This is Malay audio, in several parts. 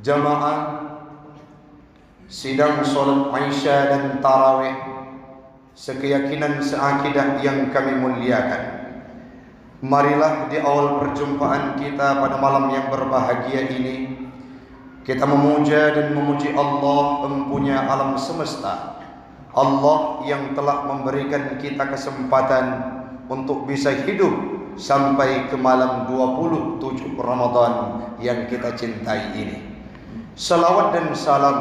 jamaah sidang solat Isya dan Tarawih sekeyakinan seakidah yang kami muliakan. Marilah di awal perjumpaan kita pada malam yang berbahagia ini, kita memuja dan memuji Allah Empunya alam semesta, Allah yang telah memberikan kita kesempatan untuk bisa hidup sampai ke malam 27 Ramadan yang kita cintai ini. Salawat dan salam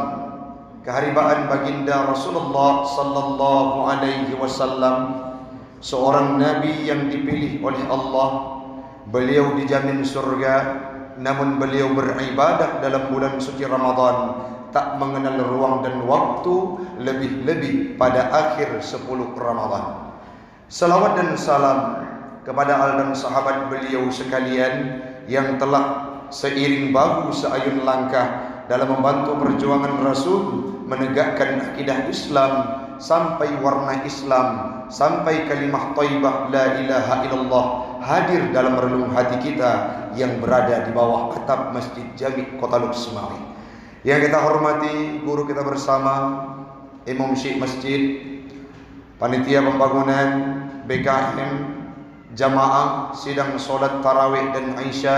keharibaan baginda Rasulullah sallallahu alaihi wasallam, seorang nabi yang dipilih oleh Allah. Beliau dijamin surga, namun beliau beribadah dalam bulan suci Ramadan, tak mengenal ruang dan waktu, lebih-lebih pada akhir 10 Ramadan. Salawat dan salam kepada al dan sahabat beliau sekalian yang telah seiring bahu seayun langkah dalam membantu perjuangan Rasul menegakkan akidah Islam sampai warna Islam, sampai kalimah thayyibah la ilaha illallah hadir dalam relung hati kita yang berada di bawah atap Masjid Jami' Kota Luxmawi. Yang kita hormati guru kita bersama, Imam Syekh Masjid, panitia pembangunan, BKM, jamaah sidang solat tarawih dan Isya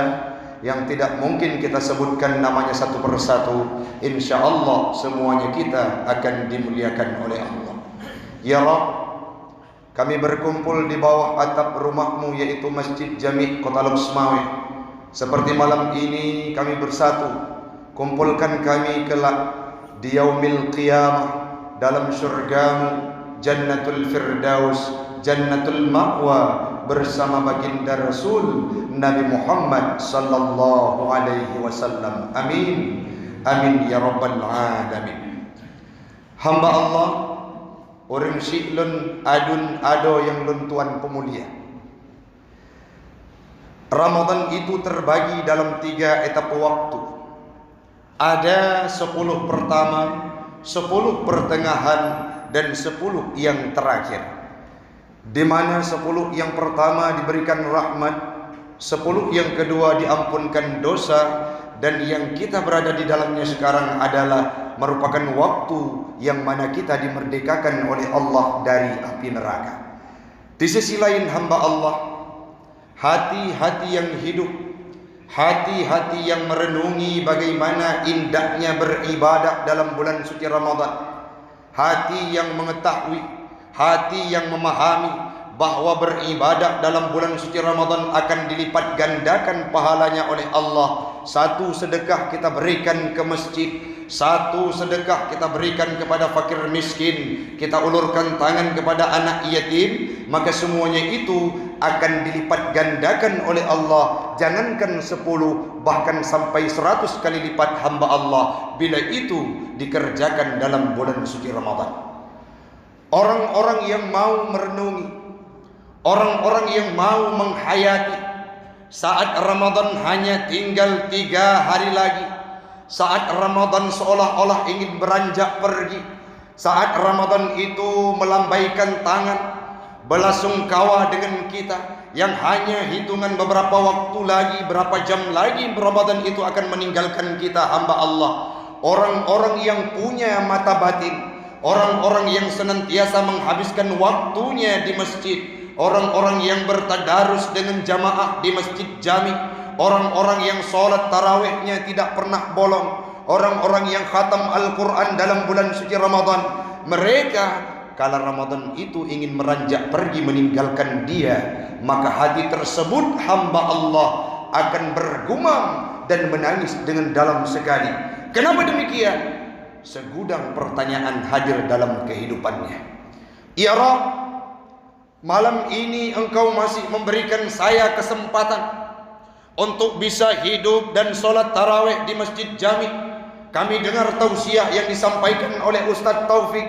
yang tidak mungkin kita sebutkan namanya satu persatu. Insya Allah semuanya kita akan dimuliakan oleh Allah. Ya Rabb, kami berkumpul di bawah atap rumahmu, yaitu Masjid Jami' Kota Luxmawi. Seperti malam ini kami bersatu, kumpulkan kami kelak di yaumil qiyamah dalam syurgamu, Jannatul Firdaus, Jannatul Ma'wa, bersama baginda Rasul Nabi Muhammad sallallahu alaihi wasallam. Amin. Amin ya rabbal alamin. Hamba Allah orang siklun adun ado yang luntuan pemulia. Ramadan itu terbagi dalam 3 etapa waktu. Ada 10 pertama, 10 pertengahan, dan 10 yang terakhir. Di mana 10 yang pertama diberikan rahmat, 10 yang kedua diampunkan dosa, dan yang kita berada di dalamnya sekarang adalah merupakan waktu yang mana kita dimerdekakan oleh Allah dari api neraka. Di sisi lain hamba Allah, hati-hati yang hidup, hati-hati yang merenungi bagaimana indahnya beribadah dalam bulan suci Ramadan, hati yang mengetahui, hati yang memahami bahwa beribadah dalam bulan suci Ramadan akan dilipat gandakan pahalanya oleh Allah. Satu sedekah kita berikan ke masjid, satu sedekah kita berikan kepada fakir miskin, kita ulurkan tangan kepada anak yatim, maka semuanya itu akan dilipat gandakan oleh Allah. Jangankan 10, bahkan sampai 100 kali lipat hamba Allah bila itu dikerjakan dalam bulan suci Ramadan. Orang-orang yang mau merenungi, orang-orang yang mau menghayati saat Ramadan hanya tinggal 3 hari lagi, saat Ramadan seolah-olah ingin beranjak pergi, saat Ramadan itu melambaikan tangan belasungkawa dengan kita yang hanya hitungan beberapa waktu lagi, berapa jam lagi Ramadan itu akan meninggalkan kita hamba Allah. Orang-orang yang punya mata batin, orang-orang yang senantiasa menghabiskan waktunya di masjid, orang-orang yang bertadarus dengan jamaah di Masjid Jami', orang-orang yang sholat tarawihnya tidak pernah bolong, orang-orang yang khatam Al-Quran dalam bulan suci Ramadan. Mereka kala Ramadan itu ingin meranjak pergi meninggalkan dia, maka hati tersebut hamba Allah akan bergumam dan menangis dengan dalam sekali. Kenapa demikian? Segudang pertanyaan hadir dalam kehidupannya. Ya Rabb, malam ini Engkau masih memberikan saya kesempatan untuk bisa hidup dan sholat tarawih di Masjid Jami'. Kami dengar tausiah yang disampaikan oleh Ustadz Taufik,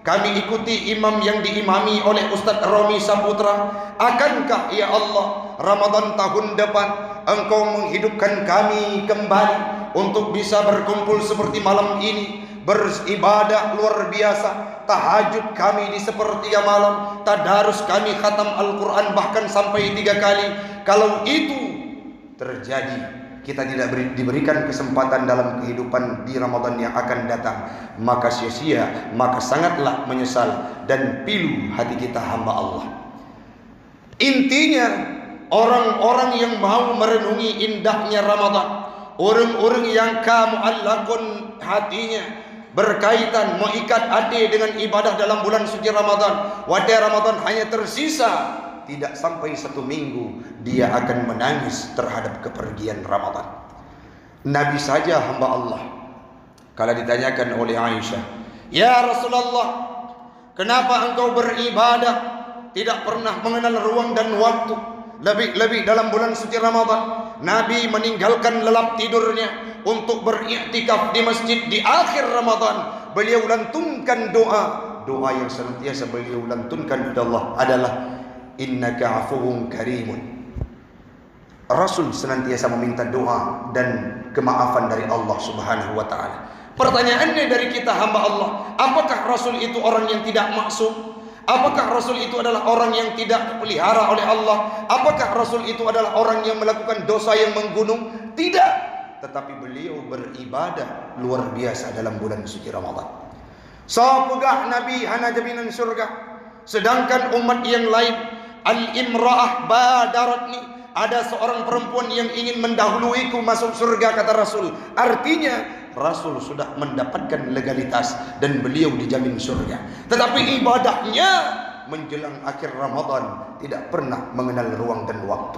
kami ikuti imam yang diimami oleh Ustadz Romi Saputra. Akankah ya Allah Ramadan tahun depan Engkau menghidupkan kami kembali untuk bisa berkumpul seperti malam ini, beribadah luar biasa, tahajud kami di sepertiga malam, tadarus kami khatam Al-Quran bahkan sampai 3 kali. Kalau itu terjadi, kita tidak diberikan kesempatan dalam kehidupan di Ramadan yang akan datang, maka sia-sia, maka sangatlah menyesal dan pilu hati kita hamba Allah. Intinya, orang-orang yang mau merenungi indahnya Ramadan, orang-orang yang mu'allaqun hatinya berkaitan mengikat hati dengan ibadah dalam bulan suci Ramadan, wadai Ramadan hanya tersisa tidak sampai 1 minggu, dia akan menangis terhadap kepergian Ramadan. Nabi saja hamba Allah, kalau ditanyakan oleh Aisyah, "Ya Rasulullah, kenapa engkau beribadah tidak pernah mengenal ruang dan waktu? Lebih-lebih dalam bulan suci Ramadan, Nabi meninggalkan lelap tidurnya untuk beriktikaf di masjid di akhir Ramadan. Beliau lantunkan doa yang senantiasa beliau lantunkan kepada Allah adalah innaka afuwun karimun." Rasul senantiasa meminta doa dan kemaafan dari Allah Subhanahu wa taala. Pertanyaannya dari kita hamba Allah, apakah Rasul itu orang yang tidak maksum? Apakah Rasul itu adalah orang yang tidak dipelihara oleh Allah? Apakah Rasul itu adalah orang yang melakukan dosa yang menggunung? Tidak. Tetapi beliau beribadah luar biasa dalam bulan suci Ramadan. Sapugah Nabi hana jaminan surga, sedangkan umat yang lain, al-imra'ah badaratni, ada seorang perempuan yang ingin mendahuluiku masuk surga, kata Rasul. Artinya Rasul sudah mendapatkan legalitas dan beliau dijamin surga. Tetapi ibadahnya menjelang akhir Ramadan tidak pernah mengenal ruang dan waktu.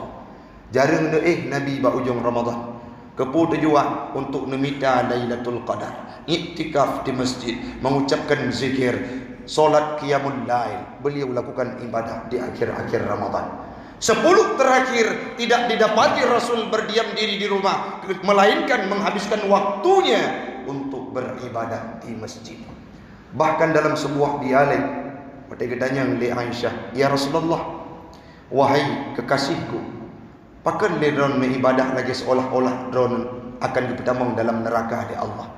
Jarang Nabi ba ujung Ramadan kepu tujuan untuk nemita Lailatul Qadar, iktikaf di masjid, mengucapkan zikir, solat qiyamul lail. Beliau lakukan ibadah di akhir-akhir Ramadan. 10 terakhir tidak didapati Rasul berdiam diri di rumah, melainkan menghabiskan waktunya untuk beribadah di masjid. Bahkan dalam sebuah dialek, pada gedanya oleh Aisyah, "Ya Rasulullah, wahai kekasihku, pakan le dron ibadah lagi seolah-olah dron akan dipetamong dalam neraka di Allah.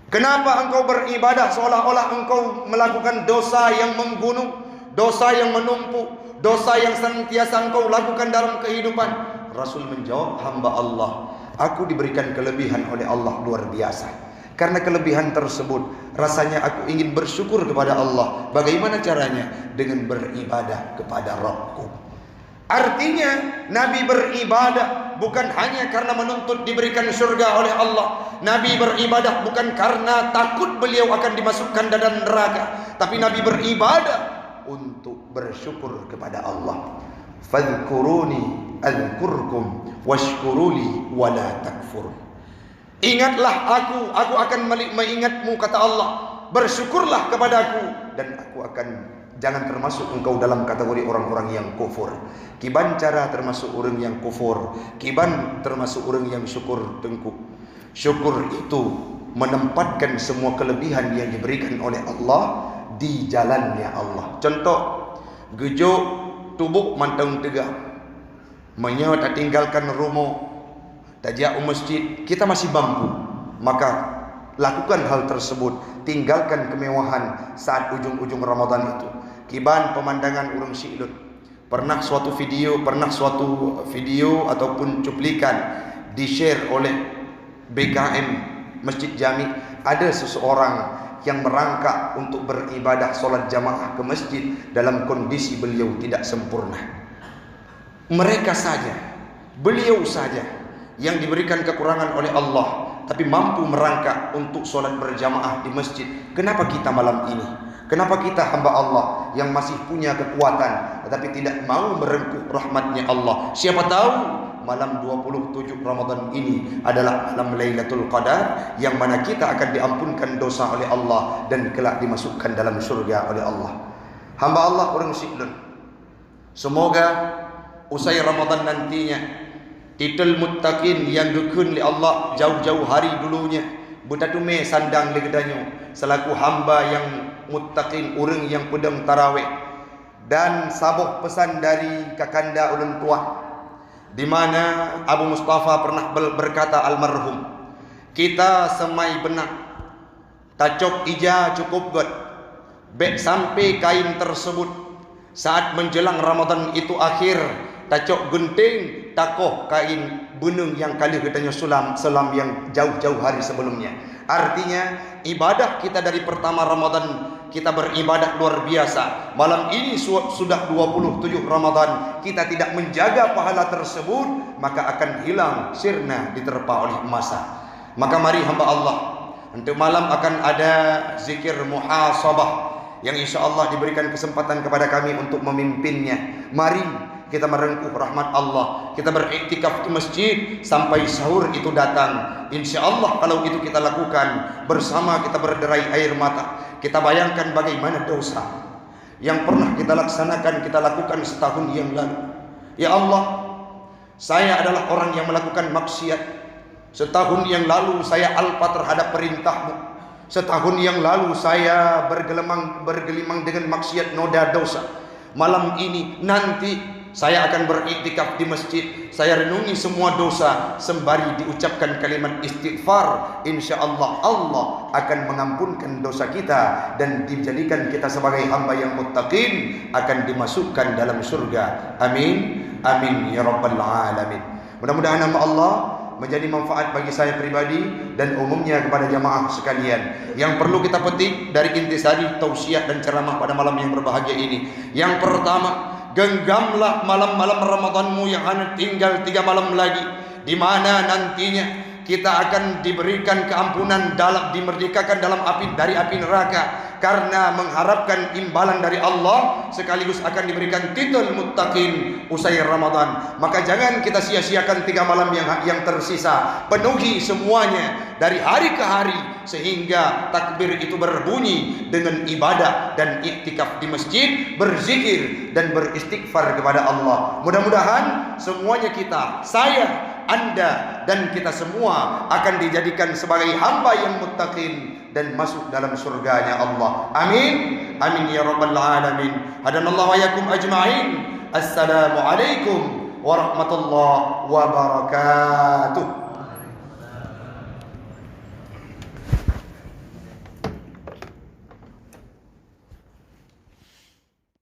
Kenapa engkau beribadah seolah-olah engkau melakukan dosa yang menggunung, dosa yang menumpuk, dosa yang senantiasa engkau lakukan dalam kehidupan?" Rasul menjawab, "Hamba Allah, aku diberikan kelebihan oleh Allah luar biasa. Karena kelebihan tersebut, rasanya aku ingin bersyukur kepada Allah. Bagaimana caranya? Dengan beribadah kepada Rabbku." Artinya Nabi beribadah bukan hanya karena menuntut diberikan surga oleh Allah. Nabi beribadah bukan karena takut beliau akan dimasukkan dalam neraka, tapi Nabi beribadah untuk bersyukur kepada Allah. Fadhkuruni azkurkum washkuruli wala takfurun. Ingatlah aku akan mengingatmu, kata Allah. Bersyukurlah kepadaku dan aku akan, jangan termasuk engkau dalam kategori orang-orang yang kufur. Kiban cara termasuk orang yang kufur, kiban termasuk orang yang syukur tengkuk. Syukur itu menempatkan semua kelebihan yang diberikan oleh Allah di jalannya Allah. Contoh, gejuk tubuh mantang tegak, menyo tak tinggalkan rumah, tajak masjid, kita masih mampu, maka lakukan hal tersebut. Tinggalkan kemewahan saat ujung-ujung Ramadan itu. Kiban pemandangan urang Si'lut. Pernah suatu video ataupun cuplikan di-share oleh BKM Masjid Jami. Ada seseorang yang merangkak untuk beribadah solat jamaah ke masjid dalam kondisi beliau tidak sempurna. Mereka saja, beliau saja yang diberikan kekurangan oleh Allah, tapi mampu merangkak untuk solat berjamaah di masjid. Kenapa kita malam ini? Kenapa kita hamba Allah yang masih punya kekuatan tetapi tidak mau merengkuh rahmatnya Allah? Siapa tahu malam 27 Ramadan ini adalah malam Lailatul Qadar, yang mana kita akan diampunkan dosa oleh Allah dan kelak dimasukkan dalam surga oleh Allah. Hamba Allah orang Si'lun, semoga usai Ramadan nantinya titel muttaqin yang dukun oleh Allah jauh-jauh hari dulunya betatume sandang legedanyo selaku hamba yang muttaqin, orang yang pedang tarawih, dan sabuh pesan dari kakanda ulun tua, di mana Abu Mustafa pernah berkata almarhum, kita semai benak tacok ija cukup god bek sampai kain tersebut saat menjelang Ramadan itu akhir tacok genting takoh kain gunung yang kali katanya selam yang jauh-jauh hari sebelumnya. Artinya ibadah kita dari pertama Ramadan kita beribadah luar biasa. Malam ini sudah 27 Ramadan, kita tidak menjaga pahala tersebut, maka akan hilang sirna diterpa oleh masa. Maka mari hamba Allah, untuk malam akan ada zikir muhasabah yang insya Allah diberikan kesempatan kepada kami untuk memimpinnya. Mari kita merengkuh rahmat Allah, kita beriktikaf di masjid sampai sahur itu datang. Insya Allah kalau itu kita lakukan bersama, kita berderai air mata, kita bayangkan bagaimana dosa yang pernah kita laksanakan, kita lakukan setahun yang lalu. Ya Allah, saya adalah orang yang melakukan maksiat. Setahun yang lalu saya alpa terhadap perintahmu. Setahun yang lalu saya bergelimang dengan maksiat noda dosa. Malam ini nanti saya akan beriktikaf di masjid. Saya renungi semua dosa sembari diucapkan kalimat istighfar. Insya Allah Allah akan mengampunkan dosa kita dan dijadikan kita sebagai hamba yang muttaqin, akan dimasukkan dalam surga. Amin, amin ya rabbal alamin. Mudah-mudahan nama Allah menjadi manfaat bagi saya pribadi dan umumnya kepada jamaah sekalian. Yang perlu kita petik dari intisari tausiah dan ceramah pada malam yang berbahagia ini, yang pertama, genggamlah malam-malam Ramadanmu yang hanya tinggal 3 malam lagi, di mana nantinya kita akan diberikan keampunan, dimerdekakan dari api neraka, karena mengharapkan imbalan dari Allah, sekaligus akan diberikan titel muttaqin usai Ramadan. Maka jangan kita sia-siakan 3 malam yang tersisa. Penuhi semuanya dari hari ke hari, sehingga takbir itu berbunyi dengan ibadah dan iktikaf di masjid, berzikir dan beristighfar kepada Allah. Mudah-mudahan semuanya kita, saya, Anda dan kita semua akan dijadikan sebagai hamba yang muttaqin dan masuk dalam surganya Allah. Amin, amin ya rabbal alamin. Hadanallahu wa yakum ajma'in. Assalamualaikum warahmatullahi wabarakatuh.